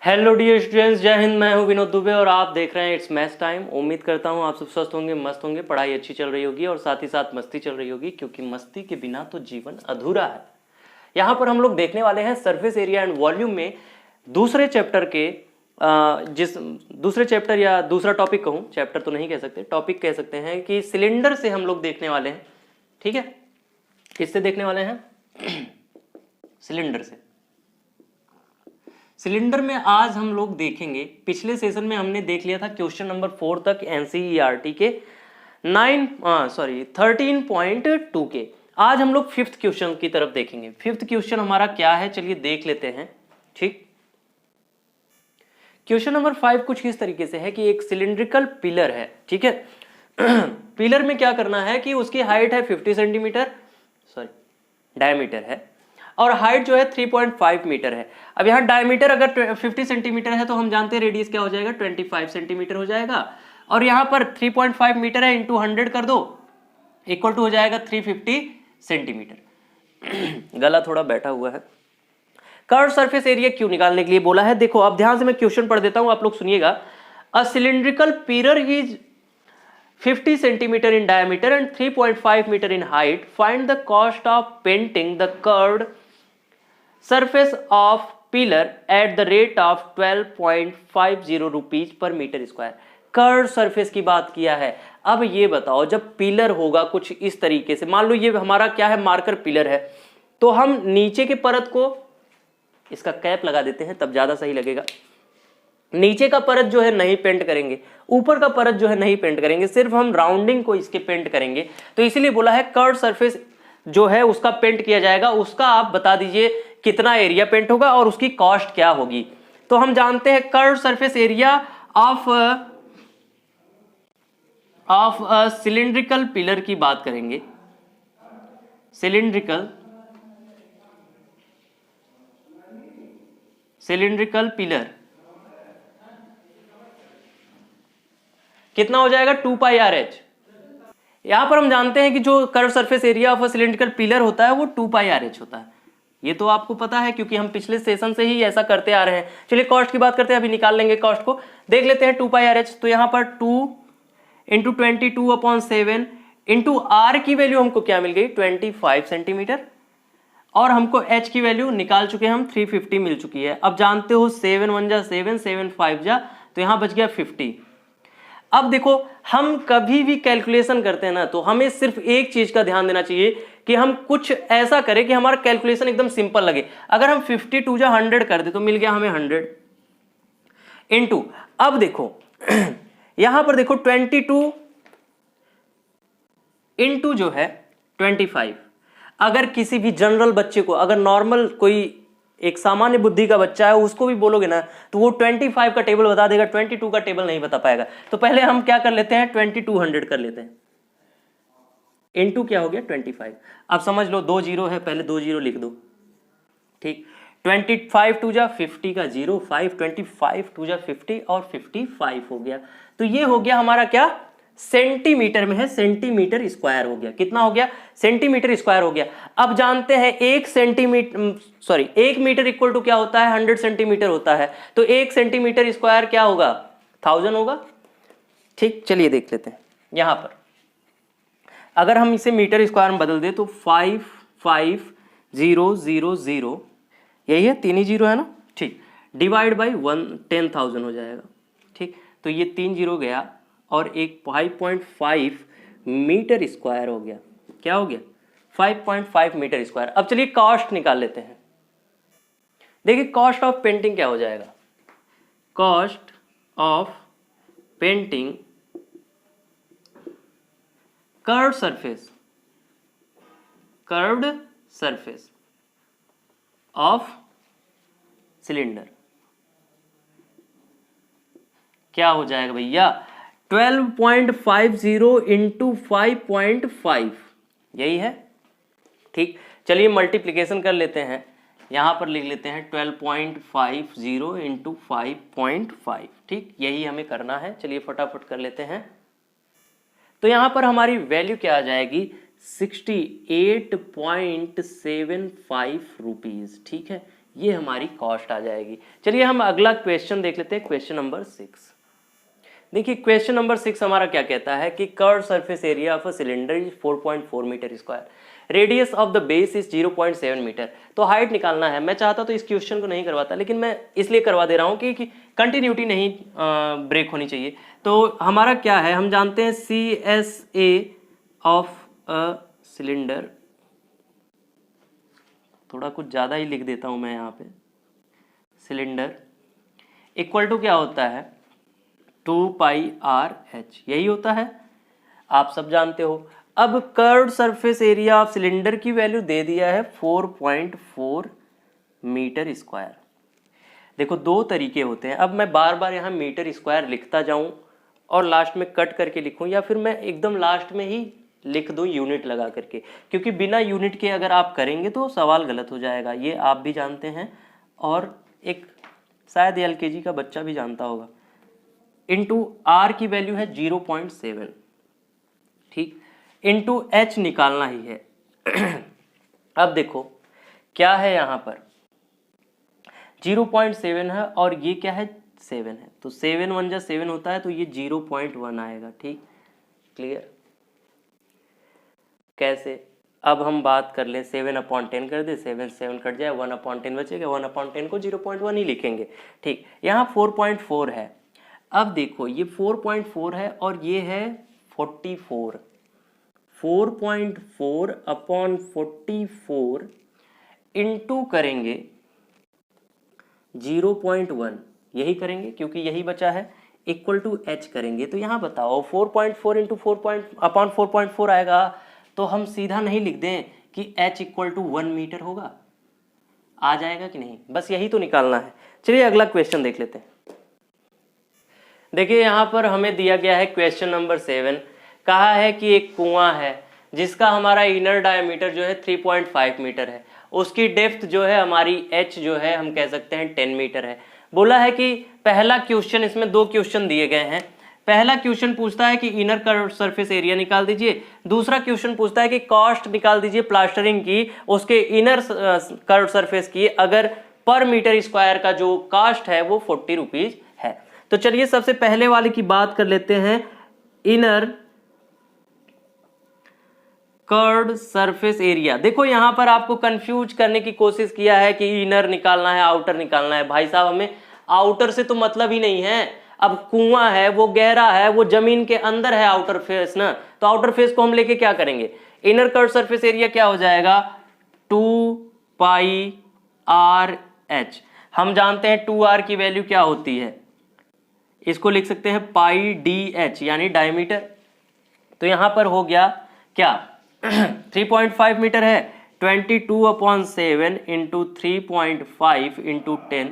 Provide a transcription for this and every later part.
Hello dear students, जय हिंद। मैं हूं विनोद दुबे और आप देख रहे हैं इट्स मैथ्स टाइम। उम्मीद करता हूं आप सब स्वस्थ होंगे, मस्त होंगे, पढ़ाई अच्छी चल रही होगी और साथ ही साथ मस्ती चल रही होगी, क्योंकि मस्ती के बिना तो जीवन अधूरा है। यहाँ पर हम लोग देखने वाले हैं सरफेस एरिया एंड वॉल्यूम में दूसरे चैप्टर के जिस दूसरे चैप्टर या दूसरा टॉपिक कहूँ, चैप्टर तो नहीं कह सकते, टॉपिक कह सकते हैं कि सिलेंडर से हम लोग देखने वाले हैं। ठीक है, किससे देखने वाले हैं? सिलेंडर से। सिलेंडर में आज हम लोग देखेंगे, पिछले सेशन में हमने देख लिया था क्वेश्चन नंबर 4 तक एनसीईआरटी के 13.2 के। आज हम लोग फिफ्थ क्वेश्चन की तरफ देखेंगे। फिफ्थ क्वेश्चन हमारा क्या है, चलिए देख लेते हैं। ठीक, क्वेश्चन नंबर 5 कुछ इस तरीके से है कि एक सिलिंड्रिकल पिलर है। ठीक है, पिलर में क्या करना है कि उसकी हाइट है 50 सेंटीमीटर, सॉरी डायमीटर है, और हाइट जो है 3.5 मीटर है। अब यहाँ डायमीटर अगर 50 सेंटीमीटर है तो हम जानते हैं रेडियस क्या हो जाएगा, 25 सेंटीमीटर हो जाएगा। और यहाँ पर 3.5 मीटर है, इंटू 100 कर दो, इक्वल टू हो जाएगा 350 सेंटीमीटर। गला थोड़ा बैठा हुआ है। कर्व सरफेस एरिया क्यों निकालने के लिए बोला है, देखो अब ध्यान से मैं क्वेश्चन पढ़ देता हूं, आप लोग सुनिएगा। A cylindrical pillar is 50 centimeter in diameter and 3.5 meter in height. Find the cost of painting the curved surface of pillar at the rate of 12.50 rupees per meter square. Curve surface की बात किया है। अब ये बताओ, जब pillar होगा कुछ इस तरीके से, मान लो ये हमारा क्या है, मार्कर पिलर है, तो हम नीचे के परत को, इसका कैप लगा देते हैं तब ज्यादा सही लगेगा। नीचे का परत जो है नहीं पेंट करेंगे, ऊपर का परत जो है नहीं पेंट करेंगे, सिर्फ हम राउंडिंग को इसके पेंट करेंगे। तो इसीलिए बोला है कर्व सरफेस जो है उसका पेंट किया जाएगा। उसका आप बता दीजिए कितना एरिया पेंट होगा और उसकी कॉस्ट क्या होगी। तो हम जानते हैं curve surface area of cylindrical pillar की बात करेंगे। सिलिंड्रिकल पिलर कितना हो जाएगा, 2 पाई आर एच। यहां पर हम जानते हैं कि जो curve surface area of a cylindrical pillar होता है वो 2 पाई आर एच होता है। ये तो आपको पता है क्योंकि हम पिछले सेशन से ही ऐसा करते आ रहे हैं। चलिए कॉस्ट की बात करते हैं, अभी निकाल लेंगे कॉस्ट को, देख लेते हैं 2 पाई आर एच। तो यहां पर 2 इंटू 22/7 इंटू आर की वैल्यू हमको क्या मिल गई, 25 सेंटीमीटर, और हमको एच की वैल्यू निकाल चुके हैं हम, 350 मिल चुकी है। अब जानते हो 7 1 जा 7, 7 5 जा, तो यहां बच गया 50। अब देखो, हम कभी भी कैलकुलेशन करते हैं ना, तो हमें सिर्फ एक चीज का ध्यान देना चाहिए कि हम कुछ ऐसा करें कि हमारा कैलकुलेशन एकदम सिंपल लगे। अगर हम 52 जा 100 कर दे तो मिल गया हमें 100 इंटू, अब देखो यहां पर देखो 22 इंटू जो है 25। अगर किसी भी जनरल बच्चे को, अगर नॉर्मल कोई एक सामान्य बुद्धि का बच्चा है उसको भी बोलोगे ना, तो वो 25 का टेबल बता देगा, 22 का टेबल नहीं बता पाएगा। तो पहले हम क्या कर लेते हैं, 2200 कर लेते हैं, इनटू क्या हो गया 25। अब समझ लो 2 जीरो है, पहले 2 जीरो लिख दो। ठीक, 25 2 जा 50 का 0 5, 25 2 जा 50 और 55 हो गया। तो ये हो गया हमारा क्या, सेंटीमीटर में है, सेंटीमीटर स्क्वायर हो गया। कितना हो गया, सेंटीमीटर स्क्वायर हो गया। अब जानते हैं 1 मीटर इक्वल टू क्या होता है, 100 सेंटीमीटर होता है। तो 1 सेंटीमीटर स्क्वायर क्या होगा, 1000 होगा। ठीक, चलिए देख लेते हैं। यहां पर अगर हम इसे मीटर स्क्वायर में बदल दे तो 55000, यही है, 3 ही जीरो है ना। ठीक, डिवाइड बाई 10,000 हो जाएगा। ठीक, तो ये 3 जीरो गया और एक 5.5 मीटर स्क्वायर हो गया। क्या हो गया, 5.5 मीटर स्क्वायर। अब चलिए कॉस्ट निकाल लेते हैं। देखिए कॉस्ट ऑफ पेंटिंग क्या हो जाएगा, cost of painting curved surface of cylinder क्या हो जाएगा भैया, 12.50 इंटू 5.5, यही है। ठीक, चलिए मल्टीप्लीकेशन कर लेते हैं। यहां पर लिख लेते हैं 12.50 इंटू 5.5। ठीक, यही हमें करना है। चलिए फटाफट कर लेते हैं। तो यहां पर हमारी वैल्यू क्या आ जाएगी, 68.75 रुपीज। ठीक है, ये हमारी कॉस्ट आ जाएगी। चलिए हम अगला क्वेश्चन देख लेते हैं, क्वेश्चन नंबर 6। देखिए क्वेश्चन नंबर 6 हमारा क्या कहता है कि curve surface area of a cylinder is 4.4 metre square, radius of the base is 0.7 metre. तो हाइट निकालना है। मैं चाहता तो इस क्वेश्चन को नहीं करवाता, लेकिन मैं इसलिए करवा दे रहा हूँ कि कंटिन्यूटी नहीं ब्रेक होनी चाहिए। तो हमारा क्या है, हम जानते हैं CSA ऑफ अ सिलेंडर, थोड़ा कुछ ज़्यादा ही लिख देता हूँ मैं यहाँ पे, सिलेंडर इक्वल टू क्या होता है 2πRh, यही होता है, आप सब जानते हो। अब curved surface area of cylinder की वैल्यू दे दिया है 4.4 मीटर स्क्वायर। देखो दो तरीके होते हैं, अब मैं बार बार यहाँ मीटर स्क्वायर लिखता जाऊं और लास्ट में कट करके लिखूं, या फिर मैं एकदम लास्ट में ही लिख दूं यूनिट लगा करके, क्योंकि बिना यूनिट के अगर आप करेंगे तो सवाल गलत हो जाएगा, ये आप भी जानते हैं और एक शायद LKG का बच्चा भी जानता होगा। इंटू R की वैल्यू है 0.7, ठीक, इंटू H निकालना ही है। अब देखो क्या है यहाँ पर 0.7 है और ये क्या है 7 है, तो 7 1 जा 7 होता है, तो ये 0.1 आएगा, ठीक, क्लियर। कैसे, अब हम बात कर लें 7/10 कर दे, 7 7 कट जाए, 1/10 बचेगा, 1/10 को 0.1 ही लिखेंगे, ठीक। यहाँ 4.4 है, अब देखो ये 4.4 है और ये है 44, 4.4/44 इंटू करेंगे 0.1, यही करेंगे क्योंकि यही बचा है, इक्वल टू H करेंगे। तो यहाँ बताओ 4.4 इंटू 4.4 आएगा, तो हम सीधा नहीं लिख दें कि H इक्वल टू 1 मीटर होगा, आ जाएगा कि नहीं, बस यही तो निकालना है। चलिए अगला क्वेश्चन देख लेते हैं। देखिए यहाँ पर हमें दिया गया है क्वेश्चन नंबर 7, कहा है कि एक कुआं है जिसका हमारा इनर डायमीटर जो है 3.5 मीटर है, उसकी डेप्थ जो है हमारी H जो है हम कह सकते हैं 10 मीटर है। बोला है कि पहला क्वेश्चन, इसमें दो क्वेश्चन दिए गए हैं, पहला क्वेश्चन पूछता है कि इनर कर्व सरफेस एरिया निकाल दीजिए, दूसरा क्वेश्चन पूछता है कि कॉस्ट निकाल दीजिए प्लास्टरिंग की उसके इनर कर्व सरफेस की, अगर पर मीटर स्क्वायर का जो कॉस्ट है वो 40 रुपीज है। तो चलिए सबसे पहले वाले की बात कर लेते हैं, इनर कर्व्ड सरफेस एरिया। देखो यहां पर आपको कंफ्यूज करने की कोशिश किया है कि इनर निकालना है आउटर निकालना है। भाई साहब हमें आउटर से तो मतलब ही नहीं है, अब कुआं है वो गहरा है, वो जमीन के अंदर है आउटर फेस ना, तो आउटर फेस को हम लेके क्या करेंगे, इनर कर्व्ड सरफेस एरिया क्या हो जाएगा 2πRh। हम जानते हैं 2R की वैल्यू क्या होती है, इसको लिख सकते हैं πDh यानी डायमीटर। तो यहां पर हो गया क्या 3.5 मीटर है, 22/7 इंटू 3.5 इंटू 10,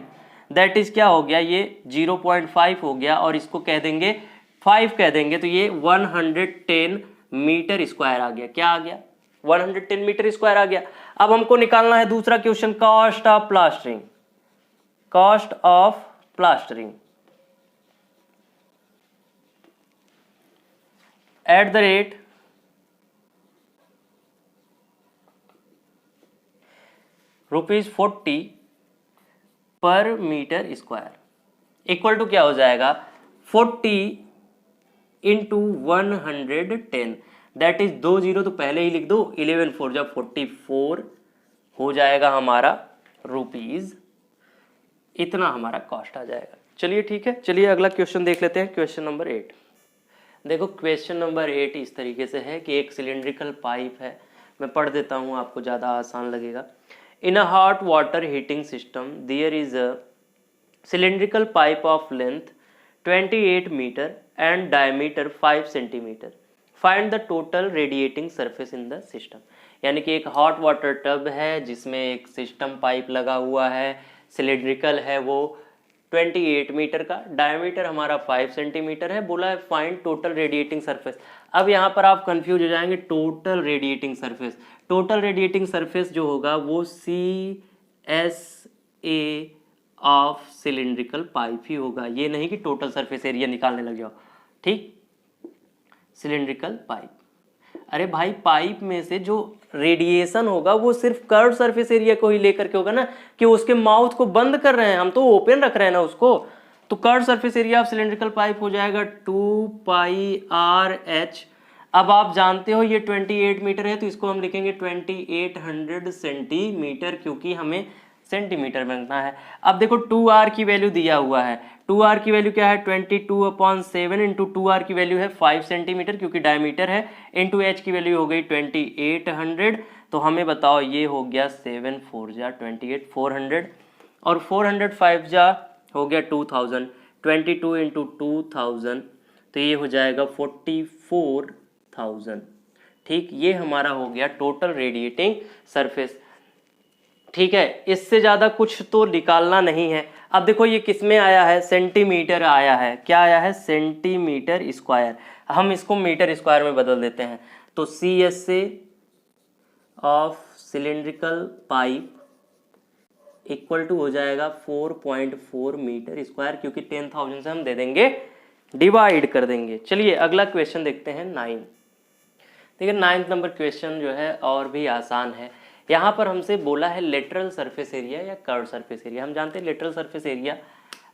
दैट इज क्या हो गया, ये 0.5 हो गया, और इसको कह देंगे 5 कह देंगे, तो ये 110 मीटर स्क्वायर आ गया। क्या आ गया 110 मीटर स्क्वायर आ गया। अब हमको निकालना है दूसरा question, cost of plastering, cost of plastering at the rate ₹40 पर मीटर स्क्वायर इक्वल टू क्या हो जाएगा 40 इंटू 110, दैट इज 2 0 तो पहले ही लिख दो, 11 4 जब 44 हो जाएगा हमारा रुपीज, इतना हमारा कॉस्ट आ जाएगा। चलिए ठीक है, चलिए अगला क्वेश्चन देख लेते हैं, क्वेश्चन नंबर 8। देखो क्वेश्चन नंबर 8 इस तरीके से है कि एक सिलेंड्रिकल पाइप है, मैं पढ़ देता हूँ आपको ज़्यादा आसान लगेगा। In a hot water heating system there is a cylindrical pipe of length 28 meter and diameter 5 centimeter. Find the total radiating surface in the system. यानी कि एक हॉट वाटर टब है जिसमें एक सिस्टम पाइप लगा हुआ है, सिलिंड्रिकल है, वो 28 मीटर का, डायमीटर हमारा 5 सेंटीमीटर है, बोला है फाइंड टोटल रेडिएटिंग सरफेस। अब यहाँ पर आप कंफ्यूज हो जाएंगे, total radiating surface, total radiating surface जो होगा वो CSA ऑफ सिलिंड्रिकल पाइप ही होगा, ये नहीं कि टोटल सरफेस एरिया निकालने लग जाओ, ठीक, सिलिंड्रिकल पाइप। अरे भाई पाइप में से जो रेडिएशन होगा वो सिर्फ कर्व सरफेस एरिया को ही लेकर के होगा ना, कि उसके माउथ को बंद कर रहे हैं हम, तो ओपन रख रहे हैं ना उसको। तो curve surface area of cylindrical pipe हो जाएगा 2πr/h। अब आप जानते हो ये 28 मीटर है, तो इसको हम लिखेंगे 2800 सेंटीमीटर, क्योंकि हमें सेंटीमीटर बनना है। अब देखो 2r की वैल्यू दिया हुआ है, 2r की वैल्यू क्या है 22/7 इंटू 2r की वैल्यू है 5 सेंटीमीटर क्योंकि डायमीटर है, इंटू h की वैल्यू हो गई 2800। तो हमें बताओ ये हो गया 7 4 जा 28 400 और 400 5 जा हो गया 2000, 22 इंटू 2000 तो ये हो जाएगा 44,000। ठीक, ये हमारा हो गया टोटल रेडिएटिंग सरफेस। ठीक है, इससे ज़्यादा कुछ तो निकालना नहीं है। अब देखो ये किस में आया है, सेंटीमीटर आया है। क्या आया है, सेंटीमीटर स्क्वायर। हम इसको मीटर स्क्वायर में बदल देते हैं, तो CSA of cylindrical pipe equal to हो जाएगा 4.4 मीटर स्क्वायर, क्योंकि 10,000 से हम दे देंगे डिवाइड कर देंगे। चलिए अगला क्वेश्चन देखते हैं 9। देखिए 9th नंबर क्वेश्चन जो है और भी आसान है। यहाँ पर हमसे बोला है लेटरल सरफेस एरिया या कर्व सरफेस एरिया। हम जानते हैं लेटरल सरफेस एरिया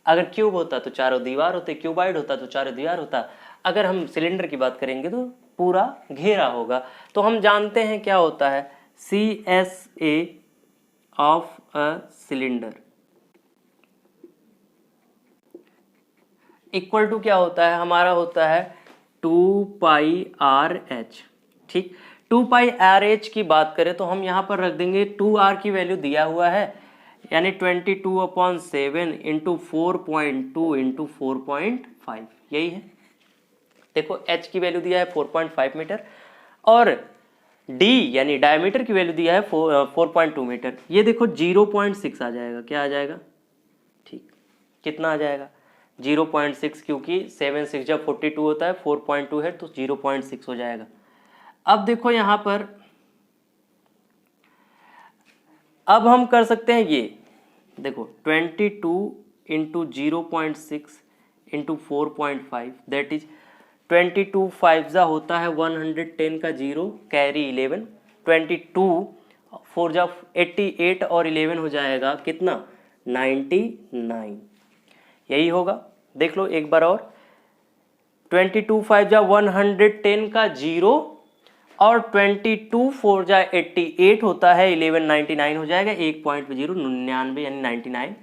अगर क्यूब होता तो चारों दीवार होते, क्यूबाइड होता तो चारों दीवार होता। अगर हम सिलेंडर की बात करेंगे तो पूरा घेरा होगा। तो हम जानते हैं क्या होता है, CSA of a cylinder equal to क्या होता है, हमारा होता है 2πr/h। ठीक, 2πr/h की बात करें तो हम यहाँ पर रख देंगे 2r की वैल्यू दिया हुआ है, यानी 22/7 इंटू 4.2 इंटू 4.5, यही है। देखो h की वैल्यू दिया है 4.5 मीटर और d यानी डायमीटर की वैल्यू दिया है 4.2 मीटर। ये देखो 0.6 आ जाएगा। क्या आ जाएगा, ठीक, कितना आ जाएगा 0.6, क्योंकि 7 6 जब 42 होता है, 4.2 है तो 0.6 हो जाएगा। अब देखो यहाँ पर अब हम कर सकते हैं ये, देखो 22 इंटू 0.6 इंटू 4.5 दैट इज 22 5 जा होता है 110 का 0 कैरी 11, 22 4 जा 88 और 11 हो जाएगा कितना 99, यही होगा। देख लो एक बार और, 22 5 जा 110 का 0 और 22 4 जा 88 होता है 11 99 हो जाएगा, 1.099 यानी 99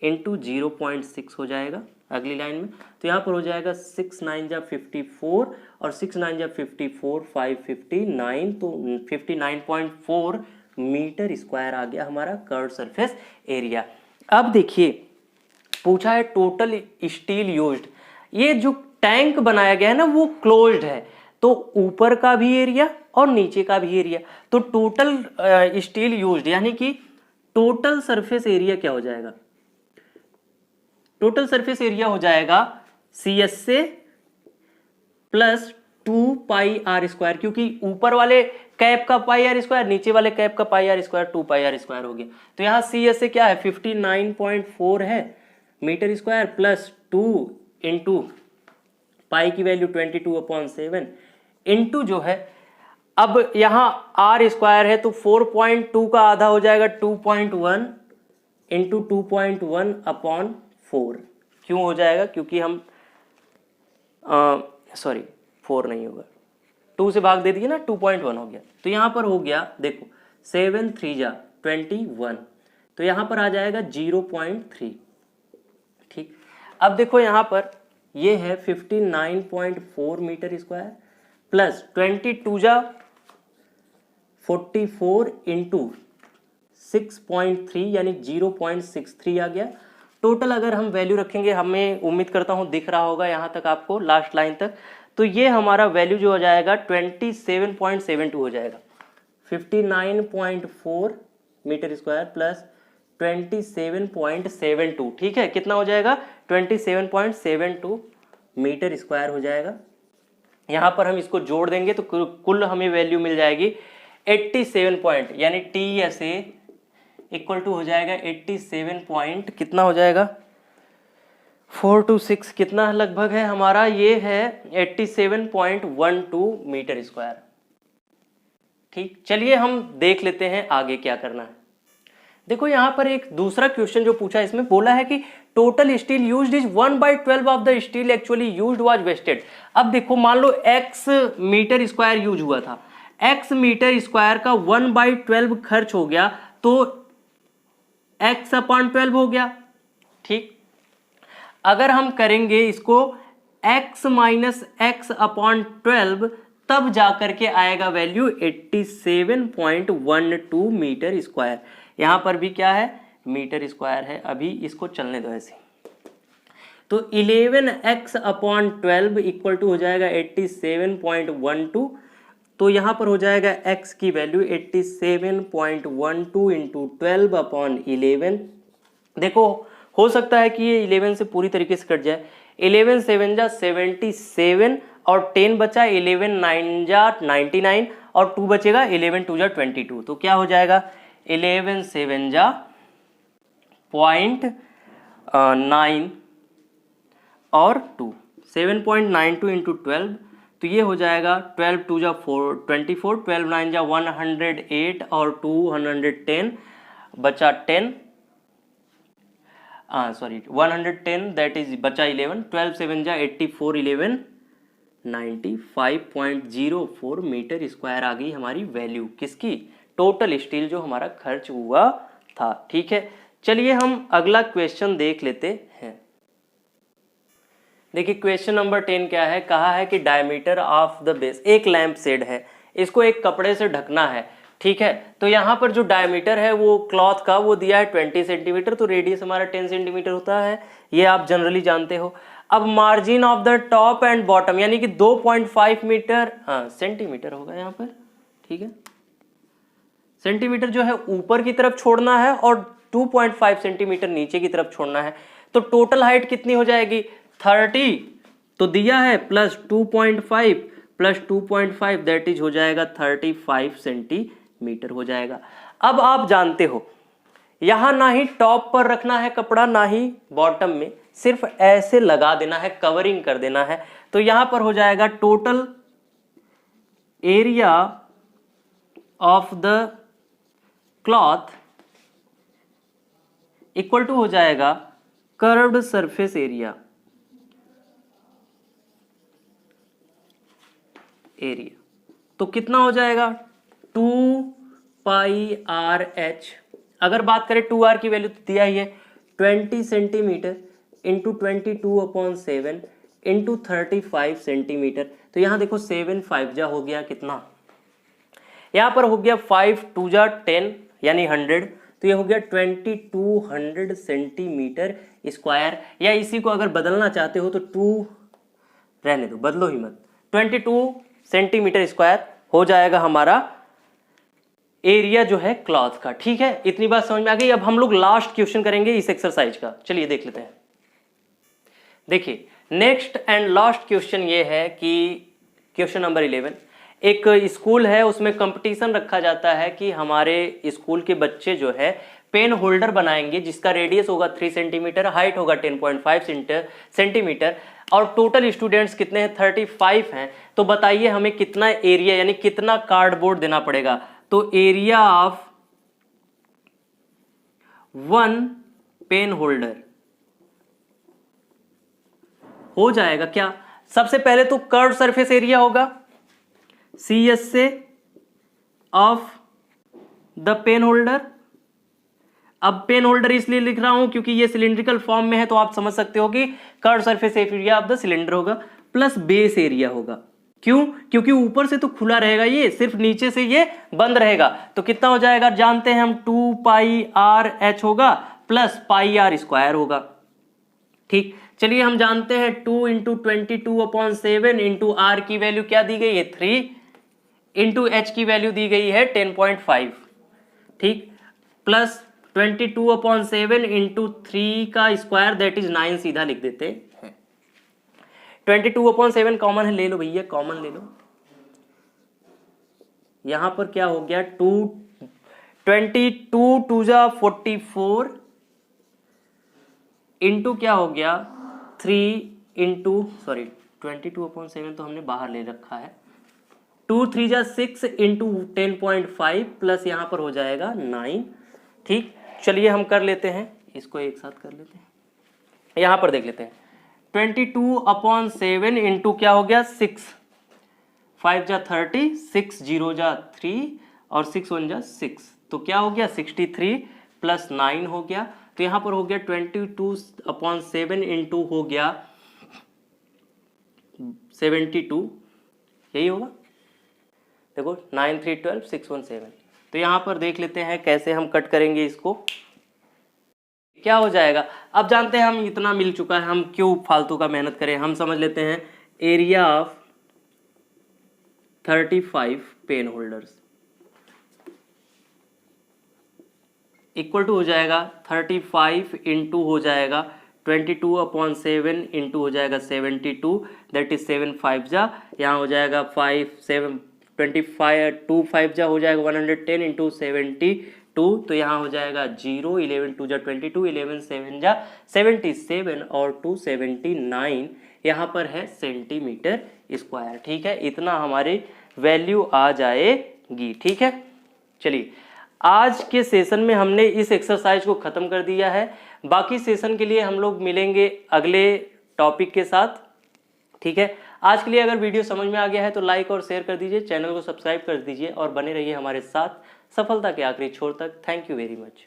इंटू 0.6 हो जाएगा अगली लाइन में। तो यहाँ पर हो जाएगा 6 9 जा 54 और 6 9 जा 54 559, तो 59.4 मीटर स्क्वायर आ गया हमारा कर्व सरफेस एरिया। अब देखिए पूछा है टोटल स्टील यूज्ड। ये जो टैंक बनाया गया है ना वो क्लोज्ड है, तो ऊपर का भी एरिया और नीचे का भी एरिया, तो टोटल स्टील यूज्ड यानी कि टोटल सरफेस एरिया क्या हो जाएगा, टोटल सरफेस एरिया हो जाएगा CSA प्लस 2πr², क्योंकि ऊपर वाले कैप का πr², नीचे वाले कैप का πr², 2πr² हो गया। तो यहाँ CSA क्या है 59.4 है metre square plus 2 into pi की वैल्यू 22/7 इंटू जो है, अब यहाँ r² है तो 4.2 का आधा हो जाएगा 2.1 इंटू 2.1/4। क्यों हो जाएगा, क्योंकि हम सॉरी 4 नहीं होगा, 2 से भाग दे दिए ना, 2.1 हो गया। तो यहाँ पर हो गया देखो 7 3 जा 21, तो यहाँ पर आ जाएगा 0.3। ठीक, अब देखो यहाँ पर ये है 59.4 मीटर स्क्वायर प्लस 22 जा 44 इंटू 6.3 यानी 0.63 आ गया। टोटल अगर हम वैल्यू रखेंगे, हमें उम्मीद करता हूँ दिख रहा होगा यहाँ तक आपको लास्ट लाइन तक, तो ये हमारा वैल्यू जो हो जाएगा 27.72 हो जाएगा। 59.4 मीटर स्क्वायर प्लस 27.72, ठीक है, कितना हो जाएगा 27.72 मीटर स्क्वायर हो जाएगा। यहाँ पर हम इसको जोड़ देंगे तो कुल हमें वैल्यू मिल जाएगी 87 पॉइंट, यानी TSA इक्वल टू हो जाएगा 87 पॉइंट, कितना हो जाएगा 426, कितना लगभग है हमारा, ये है 87.12 मीटर स्क्वायर। ठीक, चलिए हम देख लेते हैं आगे क्या करना है। देखो यहाँ पर एक दूसरा क्वेश्चन जो पूछा है, इसमें बोला है कि total steel used is 1/12 of the steel actually used was wasted. अब देखो मान लो x मीटर स्क्वायर यूज हुआ था, x मीटर स्क्वायर का 1/12 खर्च हो गया तो x/12 हो गया। ठीक, अगर हम करेंगे इसको x माइनस x/12 तब जाकर के आएगा वैल्यू 87.12 मीटर स्क्वायर। यहां पर भी क्या है, मीटर स्क्वायर है, अभी इसको चलने दो ऐसे। तो 11x/12 इक्वल टू हो जाएगा 87.12, तो यहां पर हो जाएगा x की वैल्यू 87.12 इंटू 12/11। देखो हो सकता है कि ये 11 से पूरी तरीके से कट जाए, 11 7 जा 77 और 10 बचा, 11 9 जा 99 और 2 बचेगा, 11 2 जा 22। तो क्या हो जाएगा 11 7 जा 0.9 और 2, 7.92 इंटू 12, तो ये हो जाएगा 12 2 जा 24, 12 9 जा 108 और 210 बचा 10, सॉरी 110 दैट इज बचा 11, 12 7 जा 84, 11 95.04 मीटर स्क्वायर आ गई हमारी वैल्यू किसकी, टोटल स्टील जो हमारा खर्च हुआ था। ठीक है, चलिए हम अगला क्वेश्चन देख लेते हैं। देखिए क्वेश्चन नंबर 10 क्या है, कहा है कि डायमीटर ऑफ द बेस, एक लैंप शेड है, इसको एक कपड़े से ढकना है। ठीक है, तो यहाँ पर जो डायमीटर है वो क्लॉथ का वो दिया है 20 सेंटीमीटर, तो रेडियस हमारा 10 सेंटीमीटर होता है, ये आप जनरली जानते हो। अब margin of the top and bottom यानी कि 2.5 मीटर, सेंटीमीटर होगा यहाँ पर। ठीक है, सेंटीमीटर जो है ऊपर की तरफ छोड़ना है और 2.5 सेंटीमीटर नीचे की तरफ छोड़ना है, तो टोटल हाइट कितनी हो जाएगी 30, तो दिया है प्लस 2.5 प्लस 2.5 दैट इज हो जाएगा 35 सेंटीमीटर हो जाएगा। अब आप जानते हो यहां ना ही टॉप पर रखना है कपड़ा ना ही बॉटम में, सिर्फ ऐसे लगा देना है, कवरिंग कर देना है, तो यहां पर हो जाएगा total area of the cloth equal to हो जाएगा कर्व्ड सरफेस एरिया, तो कितना हो जाएगा 2πr/h। अगर बात करें 2r की वैल्यू तो दिया ही है 20 सेंटीमीटर इंटू 22/7 इंटू 35 सेंटीमीटर, तो यहां देखो 7 5 जा हो गया कितना, यहां पर हो गया 5 2 जा 10 यानी 100, तो ये हो गया 2200 सेंटीमीटर स्क्वायर, या इसी को अगर बदलना चाहते हो तो 2 रहने दो, बदलो ही मत, 22 सेंटीमीटर स्क्वायर हो जाएगा हमारा एरिया जो है क्लॉथ का। ठीक है, इतनी बात समझ में आ गई। अब हम लोग लास्ट क्वेश्चन करेंगे इस एक्सरसाइज का, चलिए देख लेते हैं। देखिए नेक्स्ट एंड लास्ट क्वेश्चन ये है कि क्वेश्चन नंबर 11, एक स्कूल है उसमें कंपटीशन रखा जाता है कि हमारे स्कूल के बच्चे जो है पेन होल्डर बनाएंगे जिसका रेडियस होगा 3 सेंटीमीटर, हाइट होगा 10.5 सेंटीमीटर और टोटल स्टूडेंट्स कितने हैं 35 हैं, तो बताइए हमें कितना एरिया यानी कितना कार्डबोर्ड देना पड़ेगा। तो एरिया ऑफ 1 पेन होल्डर हो जाएगा क्या, सबसे पहले तो कर्व सरफेस एरिया होगा CS से ऑफ द पेन होल्डर। अब पेन होल्डर इसलिए लिख रहा हूं क्योंकि ये सिलिंड्रिकल फॉर्म में है, तो आप समझ सकते हो कि curve surface area of the cylinder होगा प्लस बेस एरिया होगा। क्यों, क्योंकि ऊपर से तो खुला रहेगा, ये सिर्फ नीचे से ये बंद रहेगा, तो कितना हो जाएगा जानते हैं हम 2πr/h होगा प्लस πr² होगा। ठीक, चलिए हम जानते हैं 2 इंटू 22/7 इंटू r की वैल्यू क्या दी गई है 3 इंटू h की वैल्यू दी गई है 10.5। ठीक, प्लस 22/7 इंटू 3 का स्क्वायर दैट इज 9 सीधा लिख देते हैं। 22/7 कॉमन है, ले लो भैया कॉमन ले लो, यहां पर क्या हो गया 22 2 जा 44 इंटू क्या हो गया 3 इंटू 22/7 तो हमने बाहर ले रखा है, 2 3 जा 6 इंटू 10.5 प्लस यहाँ पर हो जाएगा 9। ठीक, चलिए हम कर लेते हैं, इसको एक साथ कर लेते हैं। यहाँ पर देख लेते हैं 22/7 इंटू क्या हो गया 6, 5 जा 30, 6 0 जा 3 और 6 1 जा 6, तो क्या हो गया 63 प्लस 9 हो गया, तो यहाँ पर हो गया 22/7 इंटू हो गया 72, यही होगा। देखो 9 3 12 6 1 7, तो यहाँ पर देख लेते हैं कैसे हम कट करेंगे इसको, क्या हो जाएगा। अब जानते हैं हम इतना मिल चुका है, हम क्यों फालतू का मेहनत करें। हम समझ लेते हैं area of 35 pen holders equal to हो जाएगा 35 इंटू हो जाएगा 22/7 इंटू हो जाएगा 72, दैट इज 7 5 जा, यहाँ हो जाएगा 5 7 25 2 5 जा हो जाएगा 110 इंटू 72, तो यहाँ हो जाएगा 0, 11 2 जा 22, 11 7 जा 77 और 2 79, यहाँ पर है सेंटीमीटर स्क्वायर। ठीक है, इतना हमारी वैल्यू आ जाएगी। ठीक है, चलिए आज के सेशन में हमने इस एक्सरसाइज को खत्म कर दिया है। बाकी सेशन के लिए हम लोग मिलेंगे अगले टॉपिक के साथ। ठीक है, आज के लिए अगर वीडियो समझ में आ गया है तो लाइक और शेयर कर दीजिए, चैनल को सब्सक्राइब कर दीजिए और बने रहिए हमारे साथ सफलता के आखिरी छोर तक। Thank you very much.